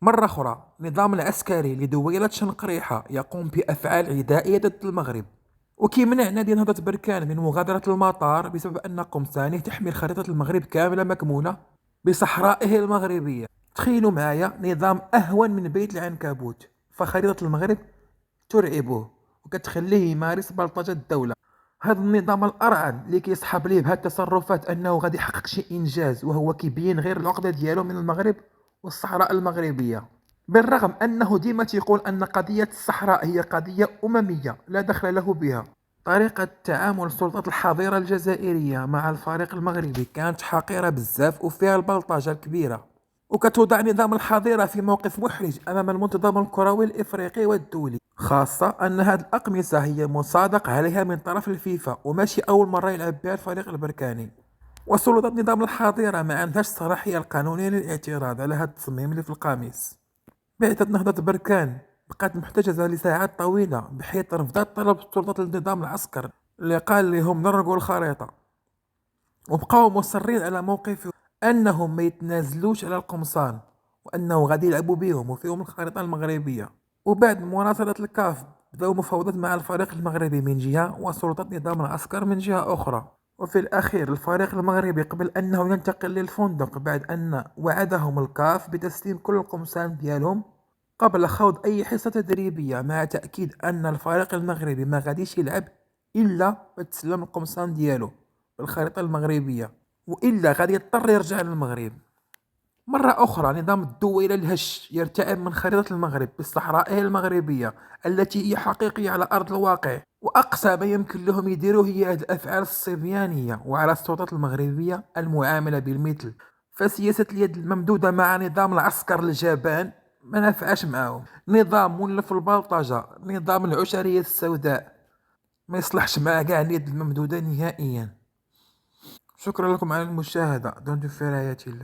مرة أخرى النظام العسكري لدويلة شنقريحة يقوم بأفعال عدائية ضد المغرب، وكيمنع نادي نهضة بركان من مغادرة المطار بسبب أن قمصانه تحمل خريطة المغرب كاملة مكمولة بصحرائه المغربية. تخيلوا معايا نظام أهون من بيت العنكبوت، فخريطة المغرب ترعبه وكتخليه يمارس بلطجة الدولة. هذا النظام الأرعن اللي كيصحاب ليه بهاد التصرفات أنه غادي يحقق شي إنجاز، وهو كيبين غير العقدة ديالو من المغرب والصحراء المغربية، بالرغم أنه ديما تيقول أن قضية الصحراء هي قضية أممية لا دخل له بها. طريقة تعامل السلطات الحاضرة الجزائرية مع الفريق المغربي كانت حقيرة بزاف وفيها البلطجة الكبيرة، وكتوضع نظام الحظيرة في موقف محرج أمام المنتظم الكروي الإفريقي والدولي، خاصة أن هذه الأقمصة هي مصادق عليها من طرف الفيفا وماشي أول مرة يلعب بها الفريق البركاني. وسلطات نظام الحظيرة ما عندهاش الصلاحية القانونية للاعتراض على هذا التصميم اللي في القميص. بعثة نهضة بركان بقات محتجزة لساعات طويلة بحيث رفضت طلب سلطات النظام العسكري اللي قال لهم نرقوا الخريطة، وبقاو مصرين على موقف أنهم ما يتنازلوش على القمصان وأنه غادي يلعبوا بيهم وفيهم الخريطة المغربية. وبعد مناصرة الكاف بدأوا مفاوضات مع الفريق المغربي من جهة وسلطات نظام العسكر من جهة أخرى، وفي الأخير الفريق المغربي قبل أنه ينتقل للفندق بعد أن وعدهم الكاف بتسليم كل القمصان ديالهم قبل خوض أي حصة تدريبية، مع تأكيد أن الفريق المغربي ما غاديش يلعب إلا بتسلم القمصان ديالو بالخريطة المغربية، وإلا غادي يضطر يرجع للمغرب. مرة أخرى نظام الدويلة الهش يرتعب من خريطة المغرب بالصحراء المغربية التي هي حقيقية على أرض الواقع، وأقصى ما يمكن لهم يديروه هي هذه الأفعال الصبيانية، وعلى السلطات المغربية المعاملة بالمثل. فسياسة اليد الممدودة مع نظام العسكر الجبان ما نفعش معاهم، نظام مولف البلطجة، نظام العشرية السوداء، ما يصلحش مع كاع اليد الممدودة نهائيا. شكرا لكم على المشاهدة، دمتم في رعاية الله.